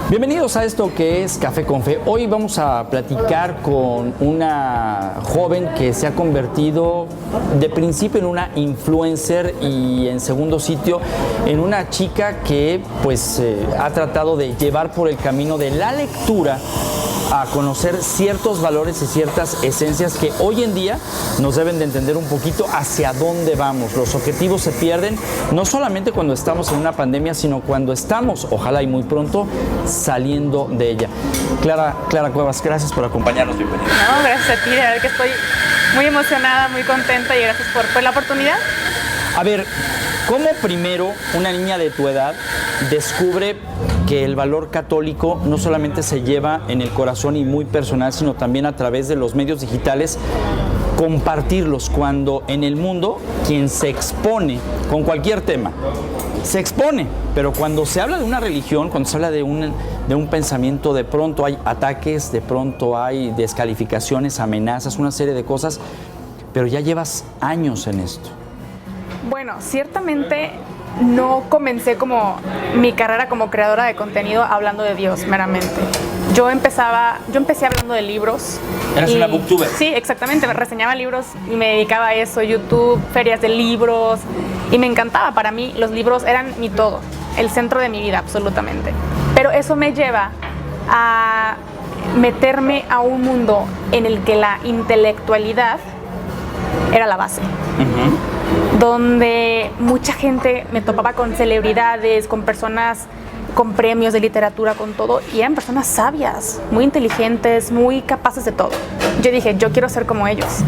Bienvenidos a esto que es Café con Fe. Hoy vamos a platicar con una joven que se ha convertido de principio en una influencer y en segundo sitio en una chica que ha tratado de llevar por el camino de la lectura a conocer ciertos valores y ciertas esencias que hoy en día nos deben de entender un poquito hacia dónde vamos. Los objetivos se pierden no solamente cuando estamos en una pandemia, sino cuando estamos, ojalá y muy pronto, saliendo de ella. Clara Cuevas, gracias por acompañarnos. Bienvenida. No, gracias a ti, de verdad que estoy muy emocionada, muy contenta y gracias por la oportunidad. A ver, ¿cómo primero una niña de tu edad descubre que el valor católico no solamente se lleva en el corazón y muy personal, sino también a través de los medios digitales, compartirlos cuando en el mundo quien se expone con cualquier tema, se expone, pero cuando se habla de una religión, cuando se habla de un pensamiento, de pronto hay ataques, de pronto hay descalificaciones, amenazas, una serie de cosas, pero ya llevas años en esto? Bueno, ciertamente no comencé como mi carrera como creadora de contenido hablando de Dios meramente. Yo empecé hablando de libros. ¿Eras una booktuber? Sí, exactamente, me reseñaba libros y me dedicaba a eso, YouTube, ferias de libros, y me encantaba. Para mí los libros eran mi todo, el centro de mi vida absolutamente. Pero eso me lleva a meterme a un mundo en el que la intelectualidad era la base. Donde mucha gente me topaba con celebridades, con personas con premios de literatura, con todo, y eran personas sabias, muy inteligentes, muy capaces de todo. Yo dije, yo quiero ser como ellos.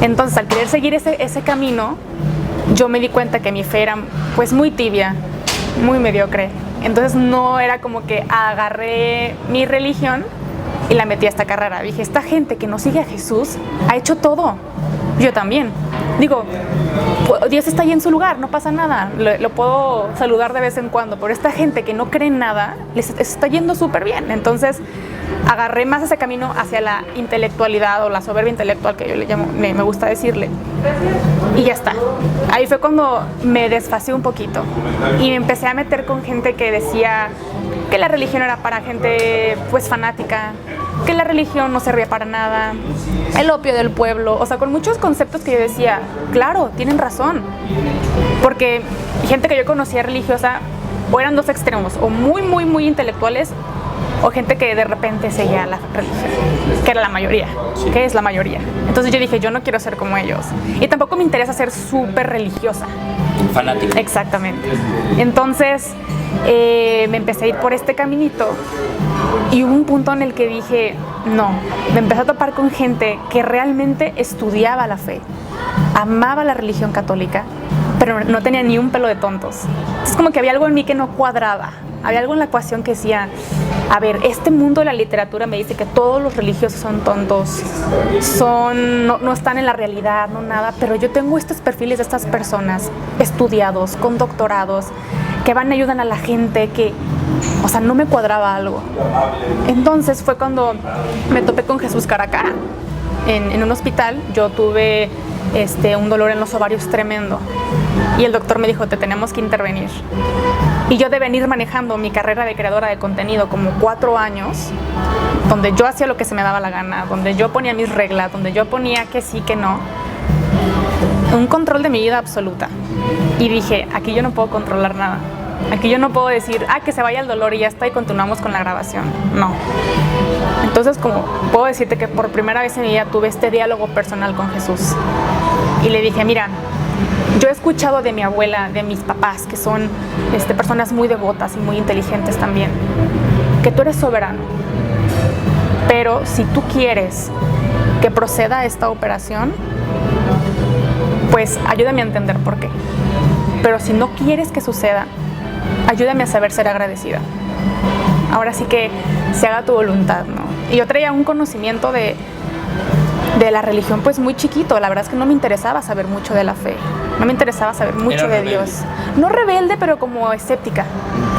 Entonces, al querer seguir ese camino, yo me di cuenta que mi fe era pues muy tibia, muy mediocre. Entonces no era como que agarré mi religión y la metí a esta carrera. Dije, esta gente que no sigue a Jesús ha hecho todo. Yo también. Digo, Dios está ahí en su lugar, no pasa nada, lo puedo saludar de vez en cuando, pero esta gente que no cree en nada, les está yendo súper bien. Entonces, agarré más ese camino hacia la intelectualidad o la soberbia intelectual, que yo le llamo, me gusta decirle. Y ya está. Ahí fue cuando me desfasé un poquito y me empecé a meter con gente que decía que la religión era para gente pues fanática, que la religión no servía para nada, el opio del pueblo, o sea, con muchos conceptos que yo decía, claro, tienen razón, porque gente que yo conocía religiosa o eran dos extremos, o muy intelectuales, o gente que de repente seguía la religión, que era la mayoría, que es la mayoría. Entonces yo dije, yo no quiero ser como ellos, y tampoco me interesa ser súper religiosa. Fanática. Exactamente. Entonces me empecé a ir por este caminito y hubo un punto en el que dije, no, me empecé a topar con gente que realmente estudiaba la fe, amaba la religión católica, pero no tenía ni un pelo de tontos. Es como que había algo en mí que no cuadraba, había algo en la ecuación que decía, a ver, este mundo de la literatura me dice que todos los religiosos son tontos, no están en la realidad, no nada, pero yo tengo estos perfiles de estas personas estudiados, con doctorados, que van y ayudan a la gente, o sea, no me cuadraba algo. Entonces fue cuando me topé con Jesús cara a cara. En un hospital yo tuve un dolor en los ovarios tremendo y el doctor me dijo, te tenemos que intervenir. Y yo de venir manejando mi carrera de creadora de contenido como 4 años, donde yo hacía lo que se me daba la gana, donde yo ponía mis reglas, donde yo ponía que sí, que no, un control de mi vida absoluta. Y dije, aquí yo no puedo controlar nada. Aquí yo no puedo decir, que se vaya el dolor y ya está y continuamos con la grabación. No. Entonces, como puedo decirte que por primera vez en mi vida tuve este diálogo personal con Jesús. Y le dije, mira, yo he escuchado de mi abuela, de mis papás, que son personas muy devotas y muy inteligentes también, que tú eres soberano. Pero si tú quieres que proceda esta operación, pues ayúdame a entender por qué. Pero si no quieres que suceda, ayúdame a saber ser agradecida. Ahora sí que se haga tu voluntad, ¿no? Y yo traía un conocimiento de la religión pues muy chiquito. La verdad es que no me interesaba saber mucho de la fe. No me interesaba saber mucho de Dios. No rebelde, pero como escéptica.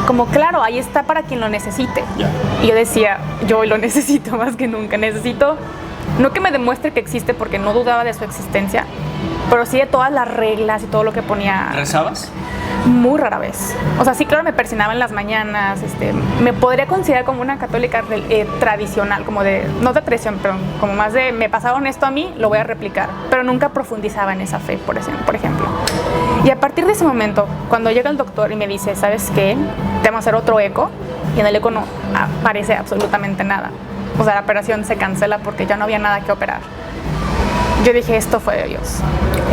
Como claro, ahí está para quien lo necesite. Y yo decía, yo hoy lo necesito más que nunca. Necesito, no que me demuestre que existe porque no dudaba de su existencia, pero sí de todas las reglas y todo lo que ponía. ¿Rezabas? Muy rara vez. O sea, sí, claro, me persinaba en las mañanas. Me podría considerar como una católica tradicional, como de, no de tradición, pero como más de, me pasaron esto a mí, lo voy a replicar. Pero nunca profundizaba en esa fe, por ejemplo. Y a partir de ese momento, cuando llega el doctor y me dice, ¿sabes qué? Te vamos a hacer otro eco. Y en el eco no aparece absolutamente nada. O sea, la operación se cancela porque ya no había nada que operar. Yo dije, esto fue de Dios.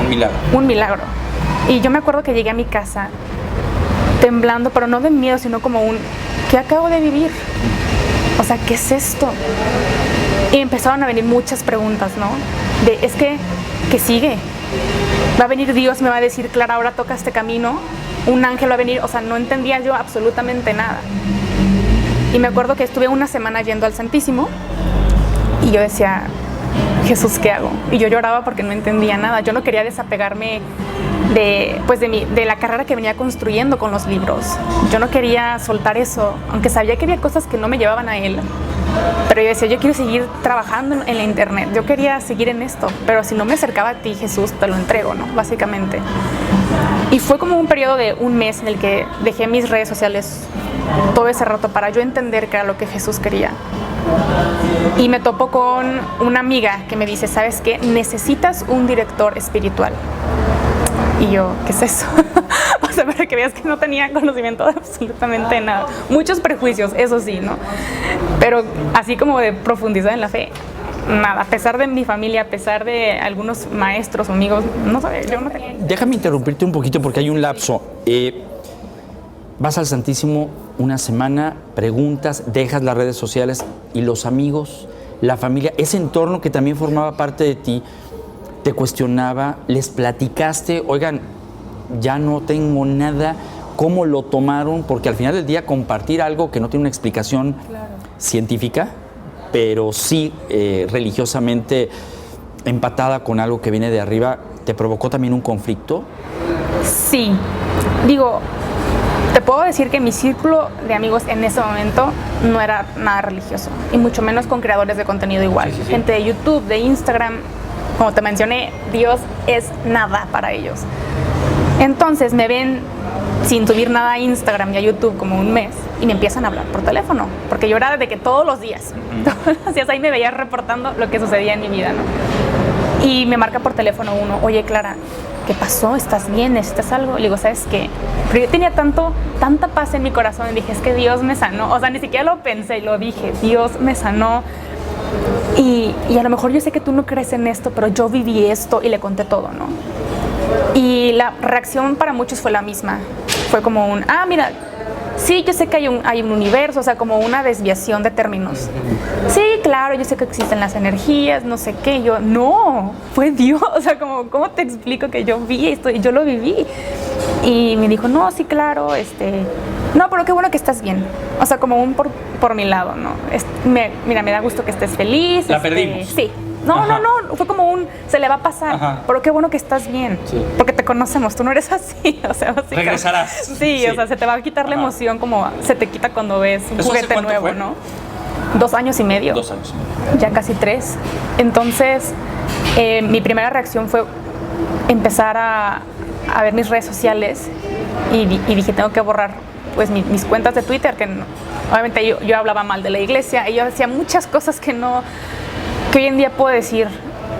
Un milagro. Un milagro. Y yo me acuerdo que llegué a mi casa temblando, pero no de miedo, sino como ¿qué acabo de vivir? O sea, ¿qué es esto? Y empezaron a venir muchas preguntas, ¿no? ¿Qué sigue? Va a venir Dios, me va a decir, Clara, ahora toca este camino. Un ángel va a venir. O sea, no entendía yo absolutamente nada. Y me acuerdo que estuve una semana yendo al Santísimo y yo decía, Jesús, ¿qué hago? Y yo lloraba porque no entendía nada. Yo no quería desapegarme de la carrera que venía construyendo con los libros. Yo no quería soltar eso, aunque sabía que había cosas que no me llevaban a Él. Pero yo decía, yo quiero seguir trabajando en la internet, yo quería seguir en esto, pero si no me acercaba a ti, Jesús, te lo entrego, ¿no? Básicamente. Y fue como un periodo de un mes en el que dejé mis redes sociales todo ese rato para yo entender qué era lo que Jesús quería. Y me topo con una amiga que me dice, ¿sabes qué? Necesitas un director espiritual. Y yo, ¿qué es eso? O sea, para que veas que no tenía conocimiento de absolutamente nada. Muchos prejuicios, eso sí, ¿no? Pero así como de profundizar en la fe, nada. A pesar de mi familia, a pesar de algunos maestros o amigos, no sabía, yo no tenía. Déjame interrumpirte un poquito porque hay un lapso. Vas al Santísimo una semana, preguntas, dejas las redes sociales y los amigos, la familia, ese entorno que también formaba parte de ti, te cuestionaba, les platicaste, oigan, ya no tengo nada, ¿cómo lo tomaron? Porque al final del día compartir algo que no tiene una explicación científica, pero sí religiosamente empatada con algo que viene de arriba, ¿te provocó también un conflicto? Sí, digo, te puedo decir que mi círculo de amigos en ese momento no era nada religioso, y mucho menos con creadores de contenido igual. Sí. Gente de YouTube, de Instagram, como te mencioné, Dios es nada para ellos. Entonces me ven sin subir nada a Instagram y a YouTube como un mes y me empiezan a hablar por teléfono, porque yo era de que todos los días ahí me veía reportando lo que sucedía en mi vida, ¿no? Y me marca por teléfono uno, oye Clara, ¿qué pasó? ¿Estás bien? ¿Necesitas algo? Le digo, ¿sabes qué? Pero yo tenía tanta paz en mi corazón y dije, es que Dios me sanó. O sea, ni siquiera lo pensé, lo dije, Dios me sanó. Y a lo mejor yo sé que tú no crees en esto, pero yo viví esto y le conté todo, ¿no? Y la reacción para muchos fue la misma. Fue como mira, sí, yo sé que hay un universo, o sea, como una desviación de términos. Sí, claro, yo sé que existen las energías, no sé qué. Yo, no, fue Dios. O sea, ¿cómo te explico que yo vi esto y yo lo viví? Y me dijo, no, sí, claro, no, pero qué bueno que estás bien. O sea, como por mi lado, ¿no? Mira, me da gusto que estés feliz. La perdimos. Sí. No, fue como se le va a pasar. Ajá. Pero qué bueno que estás bien, sí. Porque te conocemos, tú no eres así, o sea, regresarás. Sí, o sea, se te va a quitar la emoción como se te quita cuando ves un juguete nuevo, fue? ¿No? 2 años y medio. 2 años y medio. Ya casi 3. Entonces, mi primera reacción fue empezar a ver mis redes sociales y dije, tengo que borrar pues mis cuentas de Twitter, que no, obviamente yo hablaba mal de la iglesia y yo hacía muchas cosas que hoy en día puedo decir,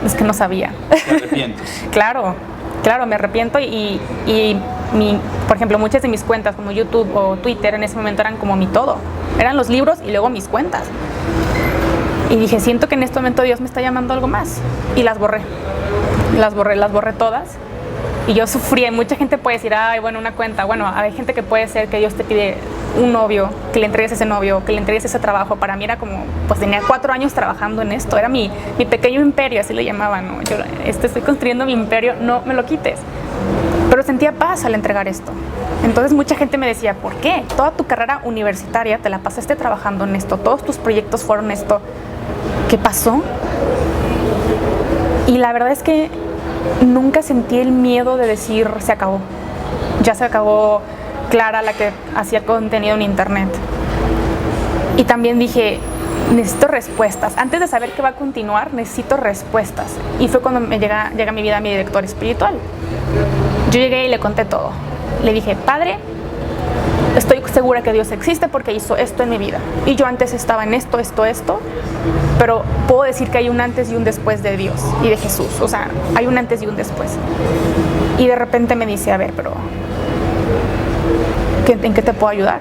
es que no sabía. ¿Te arrepientes? Claro, me arrepiento y por ejemplo, muchas de mis cuentas como YouTube o Twitter en ese momento eran como mi todo. Eran los libros y luego mis cuentas. Y dije, siento que en este momento Dios me está llamando a algo más. Y las borré todas. Y yo sufrí. Mucha gente puede decir, ay, bueno, una cuenta. Bueno, hay gente que puede ser que Dios te pide un novio, que le entregues ese novio, que le entregues ese trabajo. Para mí era como, pues tenía 4 años trabajando en esto. Era mi pequeño imperio, así le llamaban, ¿no? Yo estoy construyendo mi imperio, no me lo quites. Pero sentía paz al entregar esto. Entonces mucha gente me decía, ¿por qué? Toda tu carrera universitaria te la pasaste trabajando en esto, todos tus proyectos fueron esto. ¿Qué pasó? Y la verdad es que nunca sentí el miedo de decir, se acabó. Ya se acabó Clara, la que hacía contenido en internet. Y también dije, necesito respuestas. Antes de saber qué va a continuar, necesito respuestas. Y fue cuando me llega a mi vida mi director espiritual. Yo llegué y le conté todo. le dije, Padre, estoy segura que Dios existe porque hizo esto en mi vida. Y yo antes estaba en esto, pero puedo decir que hay un antes y un después de Dios y de Jesús. O sea, hay un antes y un después. Y de repente me dice, a ver, pero ¿en qué te puedo ayudar?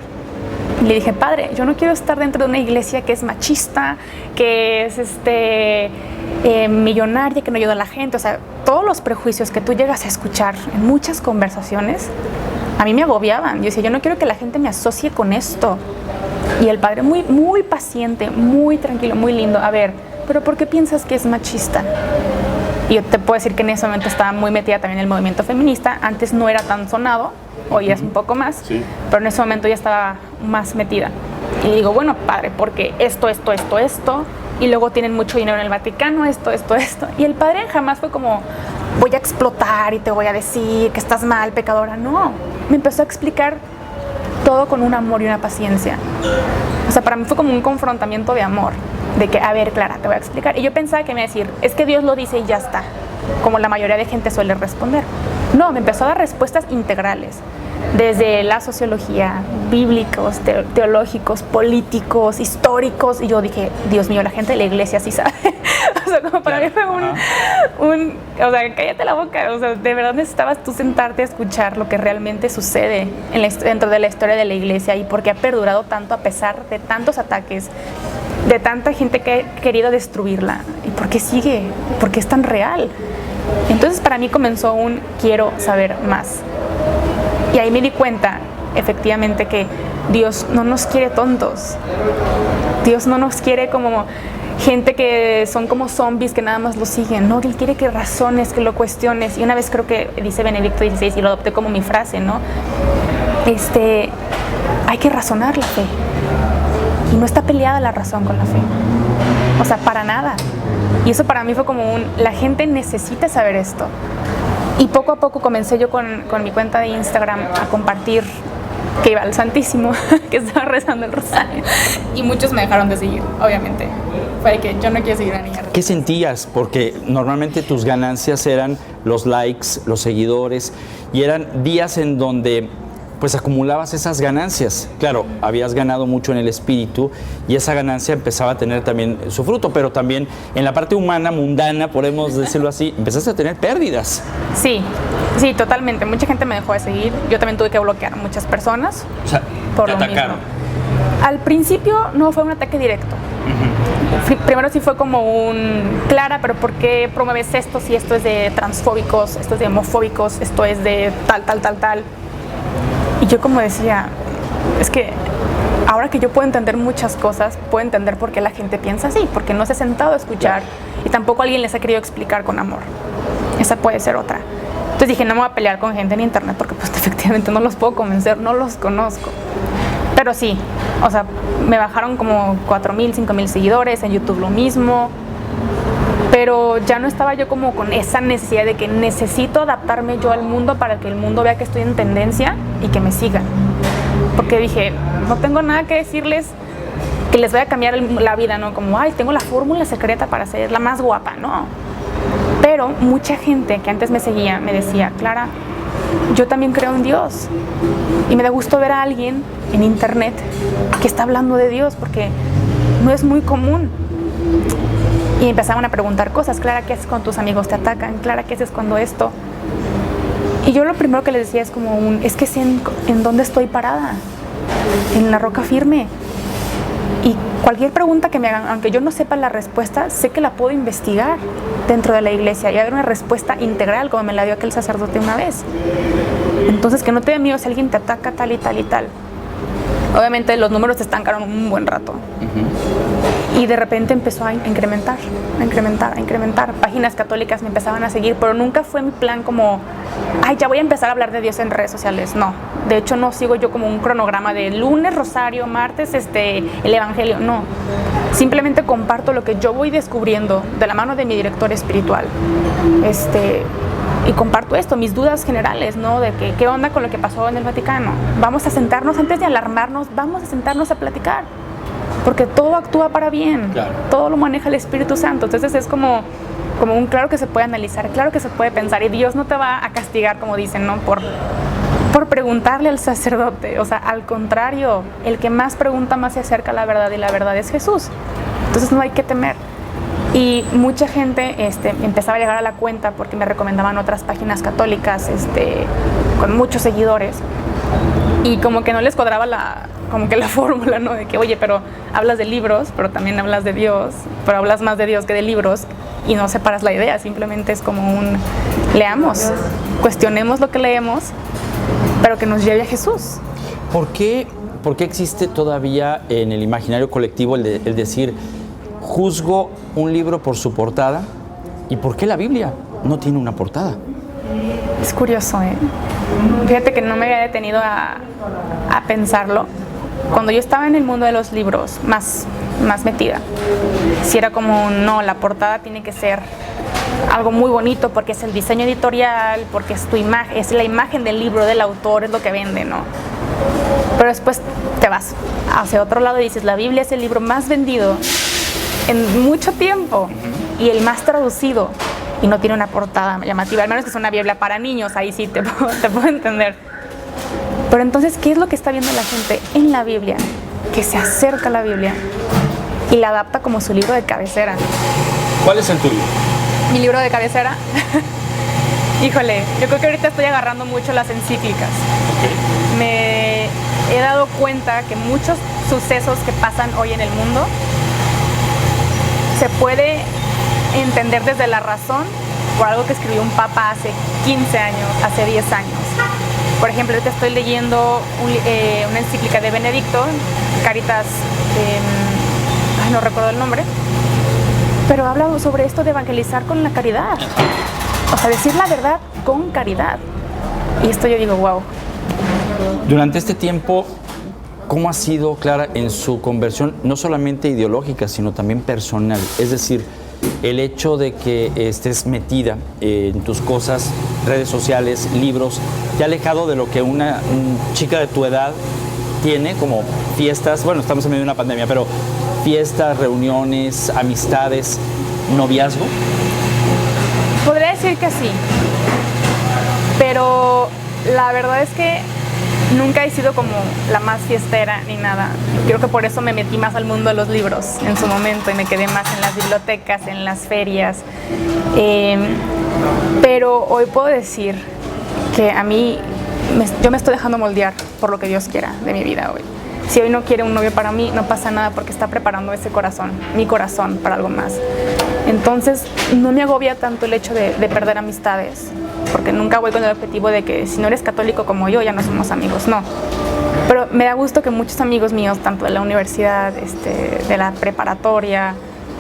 Y le dije, Padre, yo no quiero estar dentro de una iglesia que es machista, que es millonaria, que no ayuda a la gente. O sea, todos los prejuicios que tú llegas a escuchar en muchas conversaciones, a mí me agobiaban. Yo decía, yo no quiero que la gente me asocie con esto. Y el Padre muy, muy paciente, muy tranquilo, muy lindo. A ver, ¿pero por qué piensas que es machista? Y yo te puedo decir que en ese momento estaba muy metida también en el movimiento feminista. Antes no era tan sonado, hoy es un poco más, sí. Pero en ese momento ya estaba más metida. Y le digo, bueno, Padre, porque esto, y luego tienen mucho dinero en el Vaticano, esto. Y el Padre jamás fue como, voy a explotar y te voy a decir que estás mal, pecadora. No, me empezó a explicar todo con un amor y una paciencia. O sea, para mí fue como un confrontamiento de amor, de que, a ver, Clara, te voy a explicar. Y yo pensaba que me iba a decir, es que Dios lo dice y ya está, como la mayoría de gente suele responder. No, me empezó a dar respuestas integrales, desde la sociología, bíblicos, teológicos, políticos, históricos. Y yo dije, Dios mío, la gente de la iglesia sí sabe. O sea, como para mí fue o sea, cállate la boca. O sea, de verdad necesitabas tú sentarte a escuchar lo que realmente sucede dentro de la historia de la iglesia y por qué ha perdurado tanto a pesar de tantos ataques, de tanta gente que ha querido destruirla. ¿Y por qué sigue? ¿Por qué es tan real? Entonces para mí comenzó un quiero saber más. Y ahí me di cuenta, efectivamente, que Dios no nos quiere tontos. Dios no nos quiere como gente que son como zombies que nada más lo siguen. No, Él quiere que razones, que lo cuestiones. Y una vez creo que dice Benedicto XVI, y lo adopté como mi frase, ¿no? Hay que razonar la fe. Y no está peleada la razón con la fe. O sea, para nada. Y eso para mí fue como la gente necesita saber esto. Y poco a poco comencé yo con mi cuenta de Instagram a compartir que iba al Santísimo, que estaba rezando el rosario. Y muchos me dejaron de seguir, obviamente. Fue que yo no quiero seguir a la niña. ¿Qué sentías? Porque normalmente tus ganancias eran los likes, los seguidores, y eran días en donde pues acumulabas esas ganancias. Claro, habías ganado mucho en el espíritu y esa ganancia empezaba a tener también su fruto, pero también en la parte humana, mundana, podemos decirlo así, empezaste a tener pérdidas. Sí, totalmente. Mucha gente me dejó de seguir. Yo también tuve que bloquear a muchas personas. O sea, por te atacaron. Al principio no fue un ataque directo. Primero sí fue como Clara, pero ¿por qué promueves esto si esto es de transfóbicos, esto es de homofóbicos, esto es de tal? Y yo como decía, es que ahora que yo puedo entender muchas cosas, puedo entender por qué la gente piensa así, porque no se ha sentado a escuchar y tampoco alguien les ha querido explicar con amor. Esa puede ser otra. Entonces dije, no me voy a pelear con gente en internet porque pues efectivamente no los puedo convencer, no los conozco. Pero sí, o sea, me bajaron como 4,000, 5,000 seguidores, en YouTube lo mismo. Pero ya no estaba yo como con esa necesidad de que necesito adaptarme yo al mundo para que el mundo vea que estoy en tendencia y que me sigan. Porque dije, no tengo nada que decirles que les voy a cambiar la vida, ¿no? Como, ay, tengo la fórmula secreta para ser la más guapa, no. Pero mucha gente que antes me seguía me decía, Clara, yo también creo en Dios. Y me da gusto ver a alguien en internet que está hablando de Dios porque no es muy común. Y empezaban a preguntar cosas. Clara, ¿qué haces cuando tus amigos te atacan? Clara, ¿qué haces cuando esto? Y yo lo primero que les decía es como es que sé en dónde estoy parada, en la roca firme. Y cualquier pregunta que me hagan, aunque yo no sepa la respuesta, sé que la puedo investigar dentro de la iglesia y haber una respuesta integral, como me la dio aquel sacerdote una vez. Entonces, que no te dé miedo si alguien te ataca tal y tal y tal. Obviamente los números se estancaron un buen rato. Y de repente empezó a incrementar. Páginas católicas me empezaban a seguir, pero nunca fue mi plan como, ay, ya voy a empezar a hablar de Dios en redes sociales. No, de hecho no sigo yo como un cronograma de lunes rosario, martes el evangelio, no. Simplemente comparto lo que yo voy descubriendo de la mano de mi director espiritual. Y comparto esto, mis dudas generales, ¿no? De que, ¿qué onda con lo que pasó en el Vaticano? Vamos a sentarnos, antes de alarmarnos, vamos a sentarnos a platicar. Porque todo actúa para bien, claro. Todo lo maneja el Espíritu Santo. Entonces es como claro que se puede analizar, claro que se puede pensar. Y Dios no te va a castigar, como dicen, ¿no? Por por preguntarle al sacerdote. O sea, al contrario, el que más pregunta más se acerca a la verdad, y la verdad es Jesús. Entonces no hay que temer. Y mucha gente empezaba a llegar a la cuenta porque me recomendaban otras páginas católicas con muchos seguidores, y como que no les cuadraba la fórmula, ¿no? De que, oye, pero hablas de libros, pero también hablas de Dios, pero hablas más de Dios que de libros, y no separas la idea. Simplemente es como leamos, cuestionemos lo que leemos, pero que nos lleve a Jesús. ¿Por qué existe todavía en el imaginario colectivo el decir, juzgo un libro por su portada? ¿Y por qué la Biblia no tiene una portada? Es curioso, ¿eh? Fíjate que no me había detenido a pensarlo. Cuando yo estaba en el mundo de los libros, más metida, si era como, no, la portada tiene que ser algo muy bonito porque es el diseño editorial, porque es tu imagen, es la imagen del libro, del autor, es lo que vende, ¿no? Pero después te vas hacia otro lado y dices, la Biblia es el libro más vendido en mucho tiempo y el más traducido, y no tiene una portada llamativa, al menos que sea una Biblia para niños, ahí sí te puedo entender. Pero entonces, ¿qué es lo que está viendo la gente en la Biblia? Que se acerca a la Biblia y la adapta como su libro de cabecera. ¿Cuál es el tuyo? Mi libro de cabecera. Híjole, yo creo que ahorita estoy agarrando mucho las encíclicas. Okay. Me he dado cuenta que muchos sucesos que pasan hoy en el mundo se puede entender desde la razón por algo que escribió un papa hace 15 años, hace 10 años. Por ejemplo, ahorita estoy leyendo una encíclica de Benedicto, Caritas, no recuerdo el nombre, pero habla sobre esto de evangelizar con la caridad. O sea, decir la verdad con caridad. Y esto yo digo, wow. Durante este tiempo, ¿cómo ha sido, Clara, en su conversión, no solamente ideológica, sino también personal? Es decir, el hecho de que estés metida en tus cosas, redes sociales, libros, te ha alejado de lo que una chica de tu edad tiene como fiestas, bueno, estamos en medio de una pandemia, pero fiestas, reuniones, amistades, noviazgo. Podría decir que sí, pero la verdad es que nunca he sido como la más fiestera ni nada. Creo que por eso me metí más al mundo de los libros en su momento y me quedé más en las bibliotecas, en las ferias. Pero hoy puedo decir que a mí, yo me estoy dejando moldear por lo que Dios quiera de mi vida hoy. Si hoy no quiere un novio para mí, no pasa nada porque está preparando ese corazón, mi corazón, para algo más. Entonces, no me agobia tanto el hecho de perder amistades, porque nunca voy con el objetivo de que si no eres católico como yo, ya no somos amigos, no. Pero me da gusto que muchos amigos míos, tanto de la universidad, de la preparatoria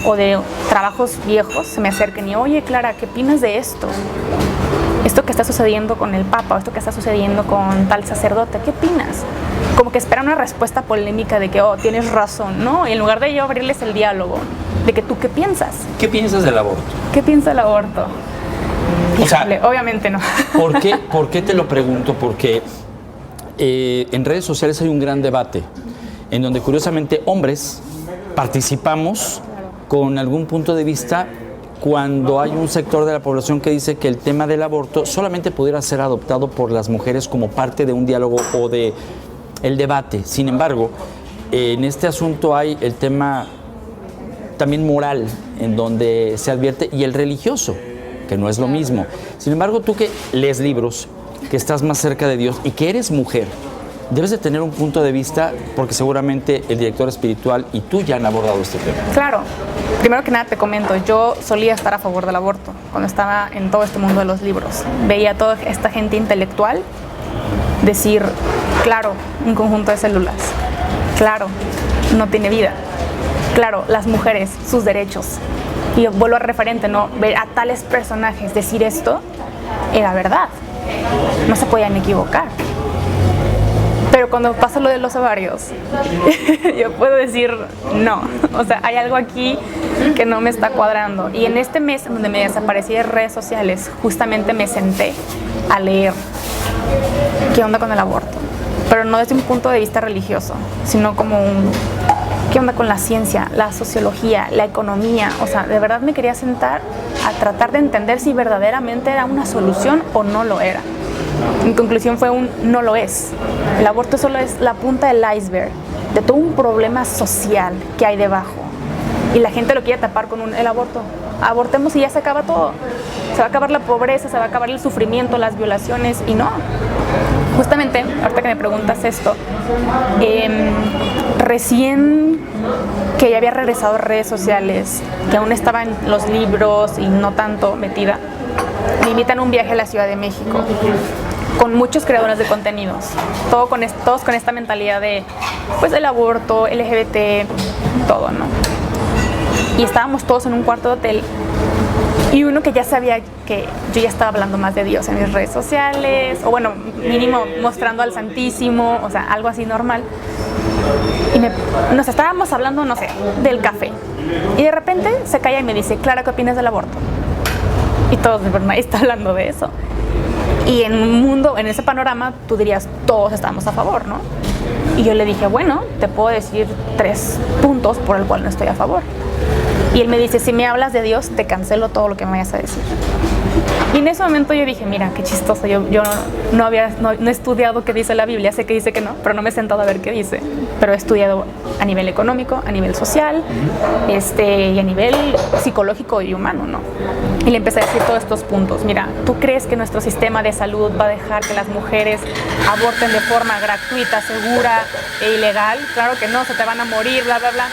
o de trabajos viejos, se me acerquen y, oye, Clara, ¿qué opinas de esto? Esto que está sucediendo con el Papa, o esto que está sucediendo con tal sacerdote, ¿qué opinas? Como que esperan una respuesta polémica de que, oh, tienes razón, ¿no? Y en lugar de yo abrirles el diálogo, de que tú, ¿qué piensas? ¿Qué piensas del aborto? ¿Qué piensa el aborto? O sea, obviamente no. ¿Por qué te lo pregunto? Porque en redes sociales hay un gran debate en donde curiosamente hombres participamos con algún punto de vista cuando hay un sector de la población que dice que el tema del aborto solamente pudiera ser adoptado por las mujeres como parte de un diálogo o de el debate. Sin embargo, en este asunto hay el tema también moral, en donde se advierte, y el religioso, que no es lo mismo. Sin embargo, tú que lees libros, que estás más cerca de Dios y que eres mujer, debes de tener un punto de vista, porque seguramente el director espiritual y tú ya han abordado este tema. Claro. Primero que nada te comento, yo solía estar a favor del aborto cuando estaba en todo este mundo de los libros. Veía a toda esta gente intelectual decir, claro, un conjunto de células, claro, no tiene vida, claro, las mujeres, sus derechos. Y vuelvo a referente, ¿no? Ver a tales personajes decir esto era verdad, no se podían equivocar. Pero cuando pasa lo de los ovarios, yo puedo decir no. O sea, hay algo aquí que no me está cuadrando. Y en este mes, donde me desaparecí de redes sociales, justamente me senté a leer qué onda con el aborto. Pero no desde un punto de vista religioso, sino como qué onda con la ciencia, la sociología, la economía. O sea, de verdad me quería sentar a tratar de entender si verdaderamente era una solución o no lo era. Mi conclusión fue no lo es. El aborto solo es la punta del iceberg de todo un problema social que hay debajo. Y la gente lo quiere tapar con el aborto. Abortemos y ya se acaba todo. Se va a acabar la pobreza, se va a acabar el sufrimiento, las violaciones, y no. Justamente, ahorita que me preguntas esto, recién que ya había regresado a redes sociales, que aún estaba en los libros y no tanto metida, me invitan a un viaje a la Ciudad de México con muchos creadores de contenidos, todos con esta mentalidad de, pues, el aborto, LGBT, todo, ¿no? Y estábamos todos en un cuarto de hotel, y uno que ya sabía que yo ya estaba hablando más de Dios en mis redes sociales, o bueno, mínimo mostrando al Santísimo, o sea, algo así normal. Y nos estábamos hablando, no sé, del café. Y de repente se calla y me dice, Clara, ¿qué opinas del aborto? Y todos, de verdad, nadie está hablando de eso. Y en un mundo, en ese panorama, tú dirías, todos estamos a favor, ¿no? Y yo le dije, bueno, te puedo decir 3 puntos por el cual no estoy a favor. Y él me dice, si me hablas de Dios, te cancelo todo lo que me vayas a decir. Y en ese momento yo dije, mira, qué chistoso, yo no he estudiado qué dice la Biblia, sé que dice que no, pero no me he sentado a ver qué dice. Pero he estudiado a nivel económico, a nivel social, y a nivel psicológico y humano, ¿no? Y le empecé a decir todos estos puntos. Mira, ¿tú crees que nuestro sistema de salud va a dejar que las mujeres aborten de forma gratuita, segura e ilegal? Claro que no, se te van a morir, bla, bla, bla.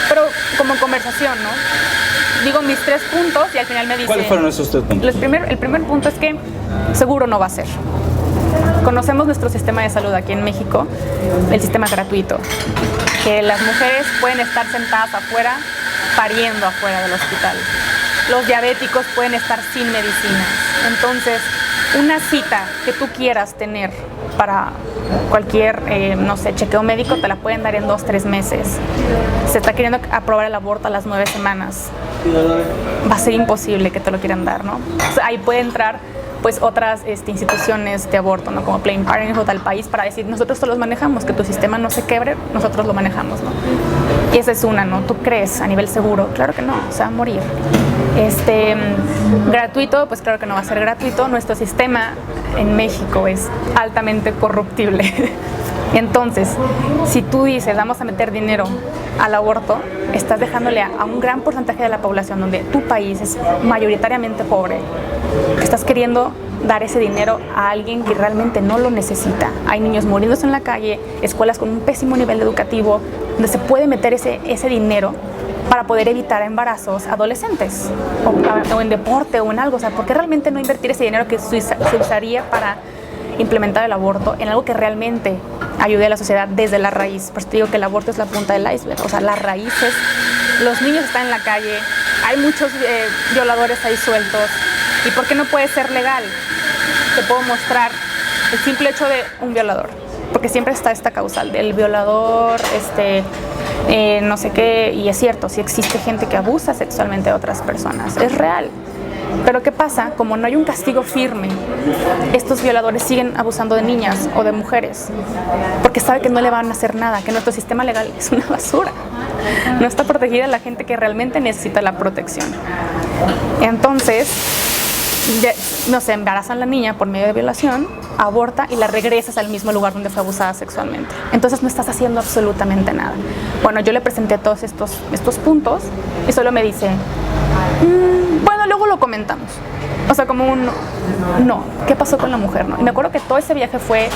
Pero como conversación, ¿no? Digo mis 3 puntos y al final me dice... ¿Cuáles fueron esos 3 puntos? El primer punto es que seguro no va a ser. Conocemos nuestro sistema de salud aquí en México, el sistema gratuito, que las mujeres pueden estar sentadas afuera, pariendo afuera del hospital. Los diabéticos pueden estar sin medicinas. Entonces, una cita que tú quieras tener para cualquier, no sé, chequeo médico, te la pueden dar en 2-3 meses. Se está queriendo aprobar el aborto a las 9 semanas. Va a ser imposible que te lo quieran dar, ¿no? O sea, ahí puede entrar, pues, otras instituciones de aborto, ¿no? Como Planned Parenthood al país para decir, nosotros te los manejamos, que tu sistema no se quebre, nosotros lo manejamos, ¿no? Y esa es una, ¿no? ¿Tú crees a nivel seguro? Claro que no, se va a morir. Gratuito, pues claro que no va a ser gratuito. Nuestro sistema en México es altamente corruptible. Entonces, si tú dices, vamos a meter dinero al aborto, estás dejándole a un gran porcentaje de la población donde tu país es mayoritariamente pobre, estás queriendo dar ese dinero a alguien que realmente no lo necesita. Hay niños muriéndose en la calle, escuelas con un pésimo nivel educativo, donde se puede meter ese dinero para poder evitar embarazos adolescentes, o en deporte o en algo. O sea, ¿por qué realmente no invertir ese dinero que se usaría para implementar el aborto en algo que realmente ayude a la sociedad desde la raíz? Por eso te digo que el aborto es la punta del iceberg. O sea, las raíces, los niños están en la calle, hay muchos violadores ahí sueltos. ¿Y por qué no puede ser legal? Te puedo mostrar el simple hecho de un violador, porque siempre está esta causal del violador, no sé qué, y es cierto, sí existe gente que abusa sexualmente de otras personas, es real. Pero ¿qué pasa? Como no hay un castigo firme, estos violadores siguen abusando de niñas o de mujeres, porque saben que no le van a hacer nada, que nuestro sistema legal es una basura. No está protegida la gente que realmente necesita la protección. Entonces, no sé, embarazan a la niña por medio de violación, aborta y la regresas al mismo lugar donde fue abusada sexualmente. Entonces no estás haciendo absolutamente nada. Bueno, yo le presenté todos estos puntos y solo me dice, bueno, luego lo comentamos. O sea, como no, ¿qué pasó con la mujer? ¿No? Y me acuerdo que todo ese viaje fue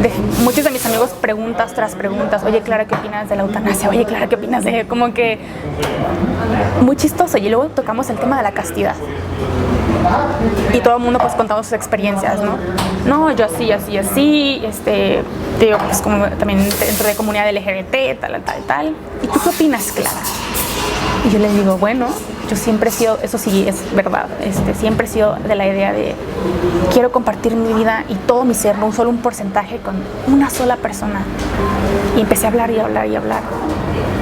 de muchos de mis amigos preguntas tras preguntas. Oye, Clara, ¿qué opinas de la eutanasia? Oye, Clara, ¿qué opinas de...? Como que muy chistoso. Y luego tocamos el tema de la castidad. Y todo el mundo pues contando sus experiencias, ¿no? No, yo así, digo, pues como también dentro de comunidad LGBT, tal. ¿Y tú qué opinas, Clara? Y yo les digo, bueno, yo siempre he sido, eso sí es verdad, siempre he sido de la idea de quiero compartir mi vida y todo mi ser, no solo un porcentaje, con una sola persona. Y empecé a hablar y hablar y hablar.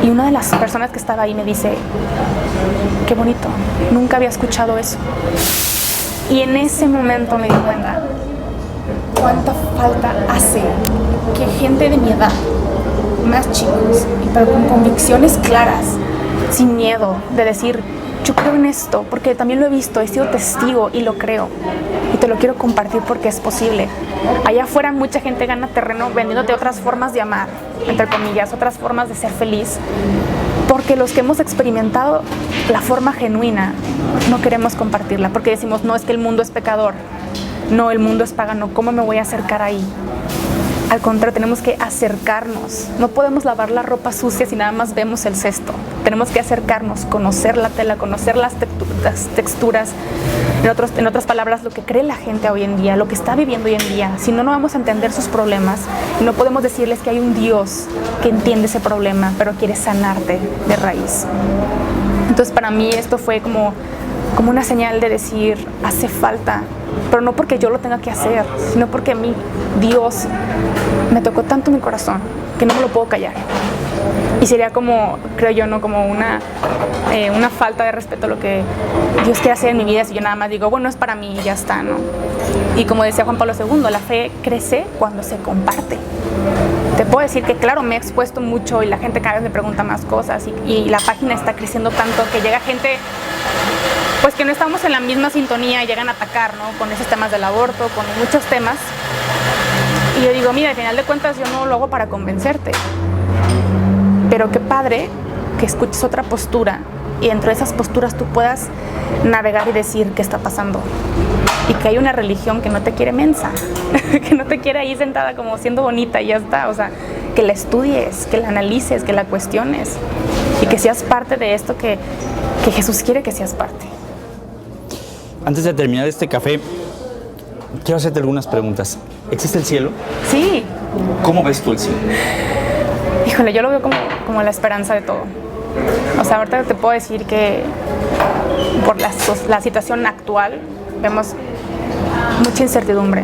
Y una de las personas que estaba ahí me dice, qué bonito, nunca había escuchado eso. Y en ese momento me di cuenta cuánta falta hace que gente de mi edad, más chicos, pero con convicciones claras, sin miedo de decir, yo creo en esto, porque también lo he visto, he sido testigo y lo creo. Y te lo quiero compartir porque es posible. Allá afuera mucha gente gana terreno vendiéndote otras formas de amar, entre comillas, otras formas de ser feliz, porque los que hemos experimentado la forma genuina no queremos compartirla, porque decimos, no, es que el mundo es pecador, no, el mundo es pagano, ¿cómo me voy a acercar ahí? Al contrario, tenemos que acercarnos. No podemos lavar la ropa sucia si nada más vemos el cesto. Tenemos que acercarnos, conocer la tela, conocer las texturas. En otras palabras, lo que cree la gente hoy en día, lo que está viviendo hoy en día. Si no, no vamos a entender sus problemas. Y no podemos decirles que hay un Dios que entiende ese problema, pero quiere sanarte de raíz. Entonces, para mí esto fue como una señal de decir, hace falta. Pero no porque yo lo tenga que hacer, sino porque a mí Dios me tocó tanto mi corazón que no me lo puedo callar. Y sería como, creo yo, ¿no? Como una falta de respeto a lo que Dios quiere hacer en mi vida si yo nada más digo, bueno, es para mí y ya está, ¿no? Y como decía Juan Pablo II, la fe crece cuando se comparte. Te puedo decir que, claro, me he expuesto mucho y la gente cada vez me pregunta más cosas y la página está creciendo tanto que llega gente pues que no estamos en la misma sintonía y llegan a atacar, ¿no? Con esos temas del aborto, con muchos temas. Y yo digo, mira, al final de cuentas yo no lo hago para convencerte. Pero qué padre que escuches otra postura y dentro de esas posturas tú puedas navegar y decir qué está pasando. Y que hay una religión que no te quiere mensa, que no te quiere ahí sentada como siendo bonita y ya está. O sea, que la estudies, que la analices, que la cuestiones y que seas parte de esto que Jesús quiere que seas parte. Antes de terminar este café, quiero hacerte algunas preguntas. ¿Existe el cielo? Sí. ¿Cómo ves tú el cielo? Híjole, yo lo veo como la esperanza de todo. O sea, ahorita te puedo decir que por la situación actual vemos mucha incertidumbre,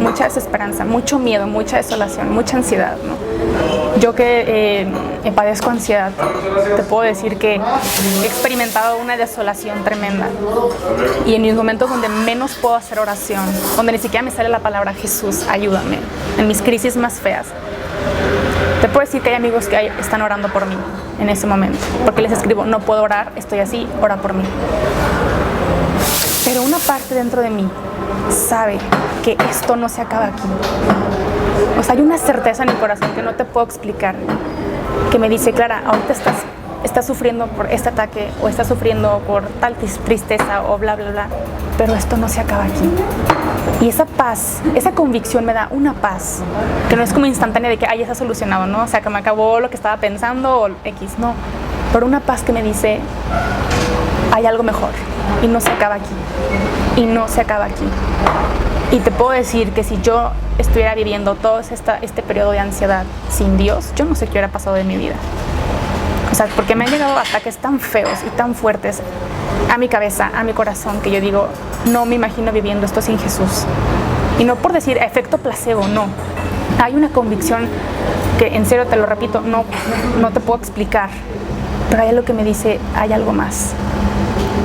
mucha desesperanza, mucho miedo, mucha desolación, mucha ansiedad, ¿no? Yo que padezco ansiedad, te puedo decir que he experimentado una desolación tremenda. Y en mis momentos donde menos puedo hacer oración, donde ni siquiera me sale la palabra Jesús, ayúdame, en mis crisis más feas, te puedo decir que hay amigos que están orando por mí en ese momento. Porque les escribo, no puedo orar, estoy así, ora por mí. Pero una parte dentro de mí sabe que esto no se acaba aquí. O sea, hay una certeza en mi corazón que no te puedo explicar, que me dice, Clara, ahorita estás sufriendo por este ataque o estás sufriendo por tal tristeza o bla, bla, bla, pero esto no se acaba aquí. Y esa paz, esa convicción me da una paz, que no es como instantánea de que, ya está solucionado, ¿no? O sea, que me acabó lo que estaba pensando o X, no. Pero una paz que me dice, hay algo mejor y no se acaba aquí. Y no se acaba aquí. Y te puedo decir que si yo estuviera viviendo todo este periodo de ansiedad sin Dios, yo no sé qué hubiera pasado de mi vida. O sea, porque me han llegado ataques tan feos y tan fuertes a mi cabeza, a mi corazón, que yo digo, no me imagino viviendo esto sin Jesús. Y no por decir efecto placebo, no. Hay una convicción que, en serio te lo repito, no te puedo explicar. Pero hay algo que me dice, hay algo más.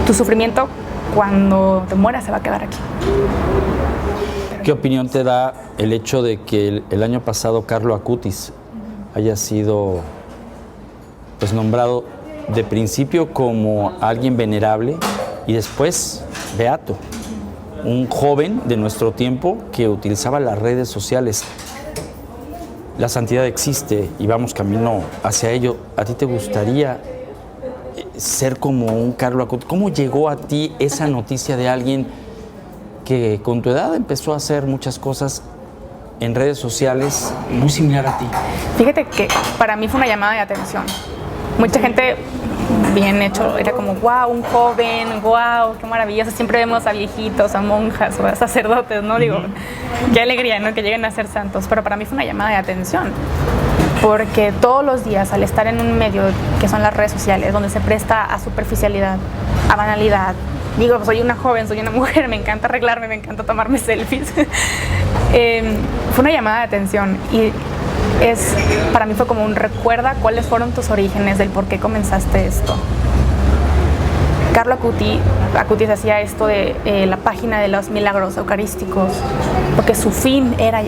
Tu sufrimiento, cuando te mueras, se va a quedar aquí. ¿Qué opinión te da el hecho de que el año pasado Carlo Acutis haya sido pues nombrado de principio como alguien venerable y después beato? Un joven de nuestro tiempo que utilizaba las redes sociales. La santidad existe y vamos camino hacia ello. ¿A ti te gustaría ser como un Carlo Acutis? ¿Cómo llegó a ti esa noticia de alguien que con tu edad empezó a hacer muchas cosas en redes sociales muy similar a ti? Fíjate que para mí fue una llamada de atención. Mucha gente, bien hecho, era como, wow, un joven, wow, qué maravilloso. Siempre vemos a viejitos, a monjas o a sacerdotes, ¿no? Digo, qué alegría, ¿no? Que lleguen a ser santos. Pero para mí fue una llamada de atención. Porque todos los días, al estar en un medio que son las redes sociales, donde se presta a superficialidad, a banalidad, digo, soy una joven, soy una mujer, me encanta arreglarme, me encanta tomarme selfies. Fue una llamada de atención y para mí fue como un recuerda cuáles fueron tus orígenes, del por qué comenzaste esto. Carlo Acutis hacía esto de la página de los milagros eucarísticos, porque su fin era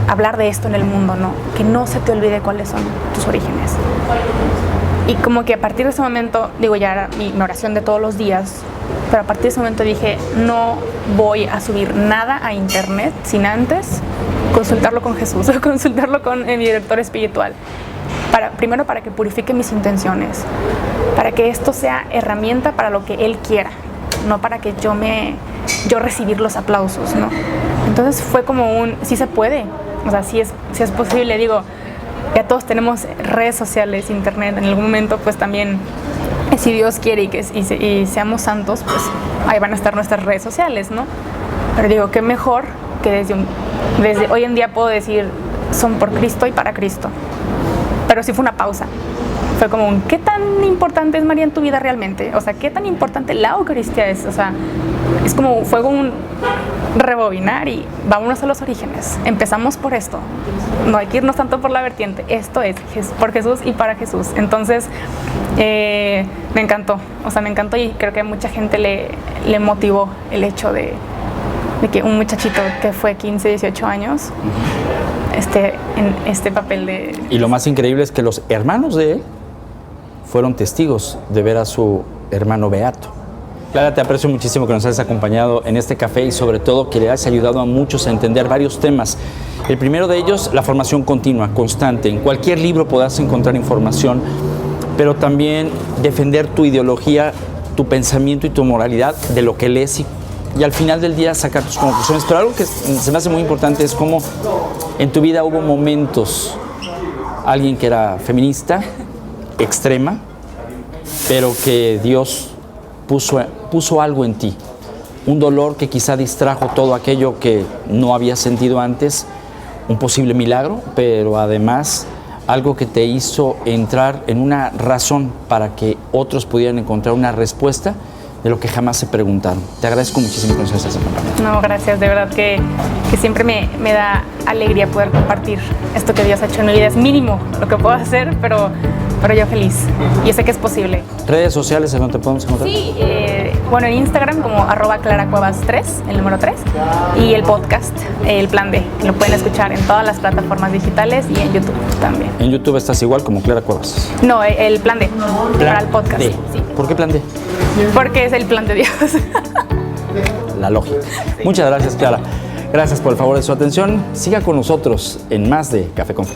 hablar de esto en el mundo, ¿no? Que no se te olvide cuáles son tus orígenes. Y como que a partir de ese momento, digo, ya era mi oración de todos los días, pero a partir de ese momento dije, no voy a subir nada a internet sin antes consultarlo con Jesús, o consultarlo con mi director espiritual. Primero para que purifique mis intenciones, para que esto sea herramienta para lo que Él quiera, no para que yo recibir los aplausos, ¿no? Entonces fue como sí se puede, o sea, sí es posible, digo, ya todos tenemos redes sociales, internet, en algún momento pues también, si Dios quiere y seamos santos, pues ahí van a estar nuestras redes sociales, ¿no? Pero digo, qué mejor que desde hoy en día puedo decir, son por Cristo y para Cristo. Pero sí fue una pausa. Fue como ¿qué tan importante es María en tu vida realmente? O sea, ¿qué tan importante la Eucaristía es? O sea, fue un rebobinar y vámonos a los orígenes. Empezamos por esto. No hay que irnos tanto por la vertiente. Esto es por Jesús y para Jesús. Entonces, me encantó. O sea, me encantó y creo que a mucha gente le motivó el hecho de que un muchachito que fue 15, 18 años en este papel de... Y lo más increíble es que los hermanos de él fueron testigos de ver a su hermano beato. Clara, te aprecio muchísimo que nos hayas acompañado en este café y sobre todo que le hayas ayudado a muchos a entender varios temas. El primero de ellos, la formación continua, constante. En cualquier libro podrás encontrar información, pero también defender tu ideología, tu pensamiento y tu moralidad de lo que lees y al final del día sacar tus conclusiones. Pero algo que se me hace muy importante es cómo en tu vida hubo momentos, alguien que era feminista, extrema, pero que Dios puso algo en ti, un dolor que quizá distrajo todo aquello que no habías sentido antes, un posible milagro, pero además algo que te hizo entrar en una razón para que otros pudieran encontrar una respuesta de lo que jamás se preguntaron. Te agradezco muchísimo que nos hayas acompañado. No, gracias, de verdad que siempre me da alegría poder compartir esto que Dios ha hecho en mi vida. Es mínimo lo que puedo hacer, pero yo feliz. Y yo sé que es posible. ¿Redes sociales en donde te podemos encontrar? Sí, bueno, en Instagram como @claracuevas3, el número 3, y el podcast, El Plan D, que lo pueden escuchar en todas las plataformas digitales y en YouTube también. En YouTube estás igual como Clara Cuevas. No, el Plan D, para el podcast. D. Sí. ¿Por qué Plan D? Porque es el plan de Dios. La lógica. Muchas gracias, Clara. Gracias por el favor de su atención. Siga con nosotros en más de Café con Fe.